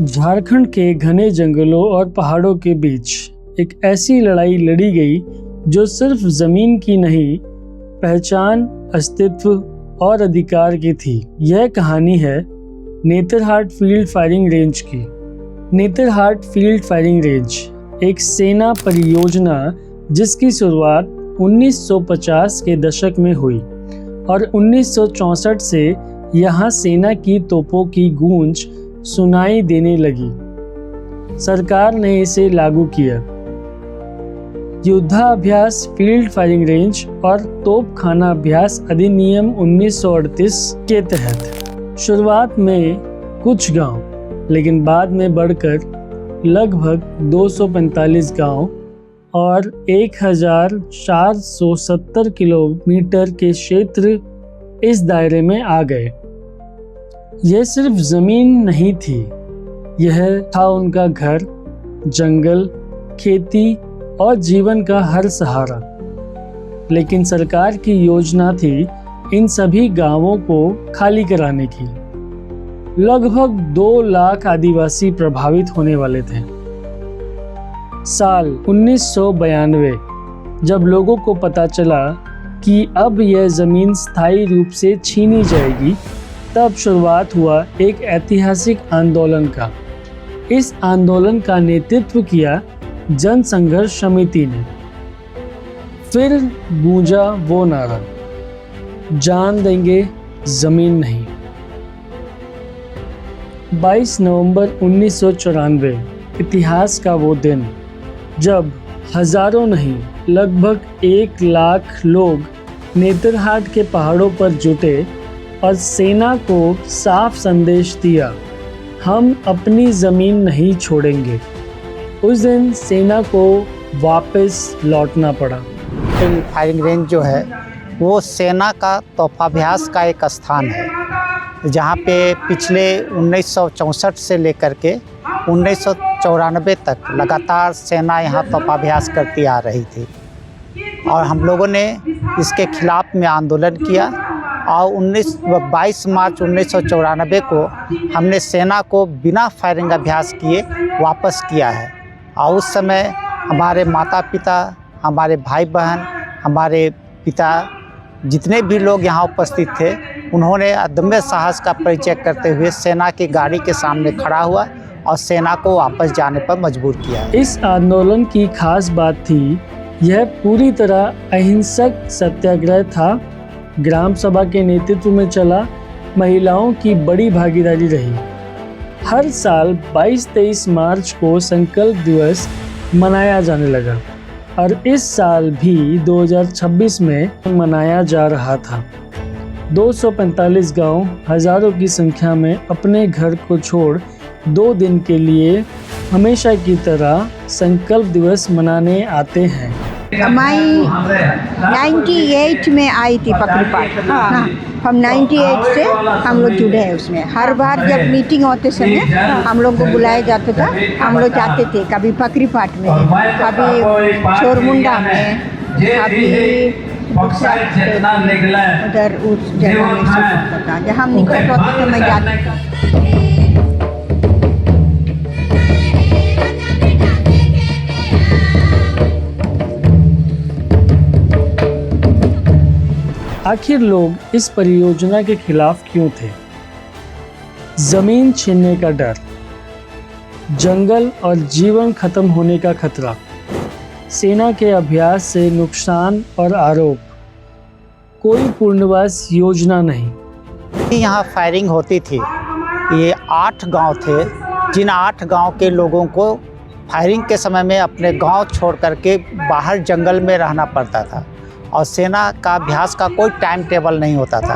झारखंड के घने जंगलों और पहाड़ों के बीच एक ऐसी लड़ाई लड़ी गई जो सिर्फ जमीन की नहीं, पहचान, अस्तित्व और अधिकार की थी। यह कहानी है नेतरहाट फील्ड फायरिंग रेंज की। नेतरहाट फील्ड फायरिंग रेंज एक सेना परियोजना जिसकी शुरुआत 1950 के दशक में हुई और 1964 से यहाँ सेना की तोपों की गूंज सुनाई देने लगी। सरकार ने इसे लागू किया। युद्धाभ्यास फील्ड फायरिंग रेंज और तोपखाना अभ्यास अधिनियम 1938 के तहत शुरुआत में कुछ गांव, लेकिन बाद में बढ़कर लगभग 245 गांव और 1470 किलोमीटर के क्षेत्र इस दायरे में आ गए। यह सिर्फ जमीन नहीं थी, यह था उनका घर, जंगल, खेती और जीवन का हर सहारा। लेकिन सरकार की योजना थी इन सभी गांवों को खाली कराने की। लगभग 2 लाख आदिवासी प्रभावित होने वाले थे। साल 1992 जब लोगों को पता चला कि अब यह जमीन स्थायी रूप से छीनी जाएगी, तब शुरुआत हुआ एक ऐतिहासिक आंदोलन का। इस आंदोलन का नेतृत्व किया जन संघर्ष समिति ने। फिर गूंजा वो नारा, जान देंगे जमीन नहीं। 22 नवंबर 1994 इतिहास का वो दिन जब हजारों नहीं, लगभग 1 लाख लोग नेतरहाट के पहाड़ों पर जुटे और सेना को साफ संदेश दिया, हम अपनी ज़मीन नहीं छोड़ेंगे। उस दिन सेना को वापस लौटना पड़ा। फील्ड फायरिंग रेंज जो है वो सेना का तोपाभ्यास का एक स्थान है, जहाँ पे पिछले 1964 से लेकर के 1994 तक लगातार सेना यहाँ तोपाभ्यास करती आ रही थी और हम लोगों ने इसके खिलाफ में आंदोलन किया और 22 मार्च 1994 को हमने सेना को बिना फायरिंग अभ्यास किए वापस किया है। और उस समय हमारे माता पिता, हमारे भाई बहन, हमारे पिता, जितने भी लोग यहाँ उपस्थित थे, उन्होंने अदम्य साहस का परिचय करते हुए सेना की गाड़ी के सामने खड़ा हुआ और सेना को वापस जाने पर मजबूर किया। इस आंदोलन की खास बात थी, यह पूरी तरह अहिंसक सत्याग्रह था। ग्राम सभा के नेतृत्व में चला, महिलाओं की बड़ी भागीदारी रही। हर साल 22-23 मार्च को संकल्प दिवस मनाया जाने लगा और इस साल भी 2026 में मनाया जा रहा था। 245 गांव हजारों की संख्या में अपने घर को छोड़ 2 दिन के लिए हमेशा की तरह संकल्प दिवस मनाने आते हैं। मैं 98 में आई थी पकड़ीपाट। हाँ, हम 98 से हम लोग जुड़े हैं उसमें। हर बार जब मीटिंग होते समय हम लोग को बुलाया जाता था, हम लोग जाते थे। कभी पकड़ीपाट में, कभी चोरमुंडा में, कभी उधर उस जगह में सब था। जहाँ हम निकट होते थे मैं जाती थी। आखिर लोग इस परियोजना के खिलाफ क्यों थे? जमीन छीनने का डर, जंगल और जीवन खत्म होने का खतरा, सेना के अभ्यास से नुकसान और आरोप, कोई पुनर्वास योजना नहीं। यहाँ फायरिंग होती थी। ये 8 गांव थे, जिन 8 गांव के लोगों को फायरिंग के समय में अपने गांव छोड़ करके बाहर जंगल में रहना पड़ता था और सेना का अभ्यास का कोई टाइम टेबल नहीं होता था।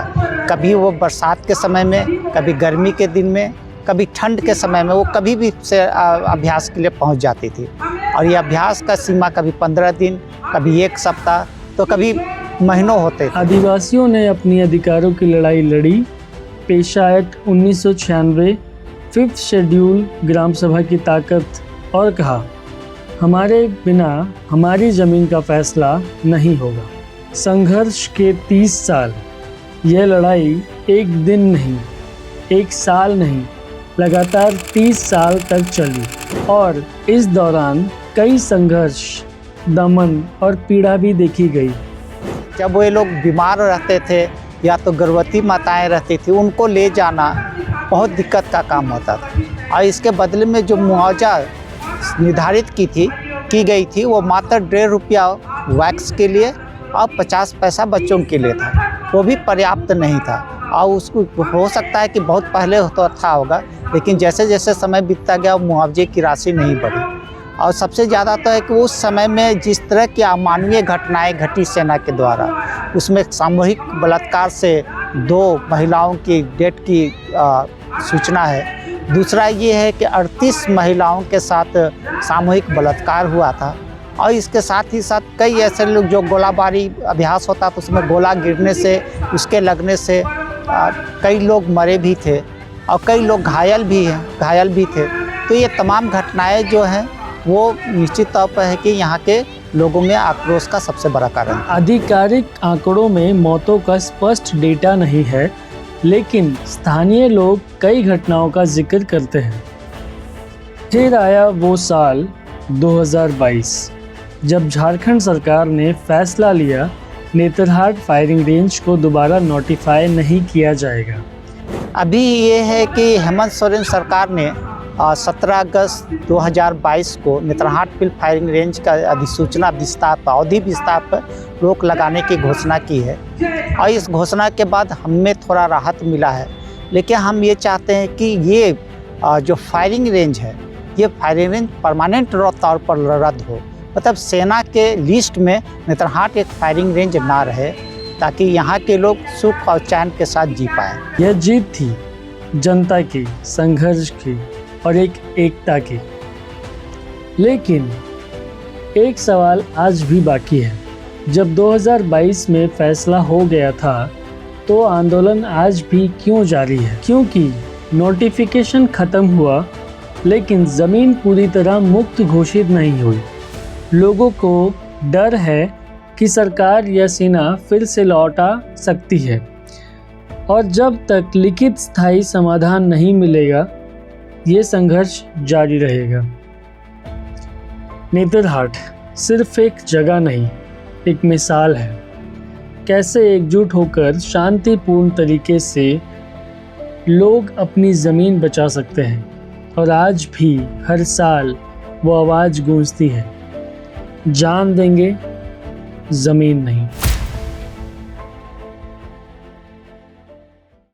कभी वो बरसात के समय में, कभी गर्मी के दिन में, कभी ठंड के समय में, वो कभी भी से अभ्यास के लिए पहुंच जाती थी। और ये अभ्यास का सीमा कभी 15 दिन, कभी 1 सप्ताह, तो कभी महीनों होते थे। आदिवासियों ने अपनी अधिकारों की लड़ाई लड़ी। पेशा एक्ट 1996, 5th शेड्यूल, ग्राम सभा की ताकत और कहा, हमारे बिना हमारी ज़मीन का फैसला नहीं होगा। संघर्ष के 30 साल, यह लड़ाई एक दिन नहीं, एक साल नहीं, लगातार 30 साल तक चली और इस दौरान कई संघर्ष, दमन और पीड़ा भी देखी गई। जब वे लोग बीमार रहते थे या तो गर्भवती माताएं रहती थी, उनको ले जाना बहुत दिक्कत का काम होता था। और इसके बदले में जो मुआवजा निर्धारित की गई थी वो मात्र 1.5 रुपया वैक्स के लिए और 50 पैसा बच्चों के लिए था। वो भी पर्याप्त नहीं था और उसको हो सकता है कि बहुत पहले तो था होगा, लेकिन जैसे जैसे समय बीतता गया मुआवजे की राशि नहीं बढ़ी। और सबसे ज़्यादा तो है कि उस समय में जिस तरह की अमानवीय घटनाएं घटी सेना के द्वारा, उसमें सामूहिक बलात्कार से 2 महिलाओं की डेथ की सूचना है। दूसरा ये है कि 38 महिलाओं के साथ सामूहिक बलात्कार हुआ था। और इसके साथ ही साथ कई ऐसे लोग जो गोलाबारी अभ्यास होता था उसमें गोला गिरने से, उसके लगने से कई लोग मरे भी थे और कई लोग घायल भी थे। तो ये तमाम घटनाएं जो हैं वो निश्चित तौर पर है कि यहाँ के लोगों में आक्रोश का सबसे बड़ा कारण है। आधिकारिक आंकड़ों में मौतों का स्पष्ट डेटा नहीं है, लेकिन स्थानीय लोग कई घटनाओं का जिक्र करते हैं। फिर आया वो साल 2022 जब झारखंड सरकार ने फैसला लिया नेतरहाट फायरिंग रेंज को दोबारा नोटिफाई नहीं किया जाएगा। अभी ये है कि हेमंत सोरेन सरकार ने 17 अगस्त 2022 को नेतरहाट फील्ड फायरिंग रेंज का अधिसूचना विस्तार पर, अवधि विस्तार पर रोक लगाने की घोषणा की है। और इस घोषणा के बाद हमें थोड़ा राहत मिला है, लेकिन हम ये चाहते हैं कि ये जो फायरिंग रेंज है, ये फायरिंग रेंज परमानेंट तौर पर रद्द हो। मतलब सेना के लिस्ट में नेतरहाट एक फायरिंग रेंज ना रहे, ताकि यहाँ के लोग सुख और चैन के साथ जी पाएँ। यह जीत थी जनता की, संघर्ष की और एक एकता की। लेकिन एक सवाल आज भी बाकी है। जब 2022 में फैसला हो गया था तो आंदोलन आज भी क्यों जारी है? क्योंकि नोटिफिकेशन खत्म हुआ लेकिन ज़मीन पूरी तरह मुक्त घोषित नहीं हुई। लोगों को डर है कि सरकार या सेना फिर से लौटा सकती है और जब तक लिखित स्थायी समाधान नहीं मिलेगा ये संघर्ष जारी रहेगा। नेतरहाट सिर्फ एक जगह नहीं, एक मिसाल है कैसे एकजुट होकर शांतिपूर्ण तरीके से लोग अपनी ज़मीन बचा सकते हैं। और आज भी हर साल वो आवाज़ गूंजती है, जान देंगे ज़मीन नहीं।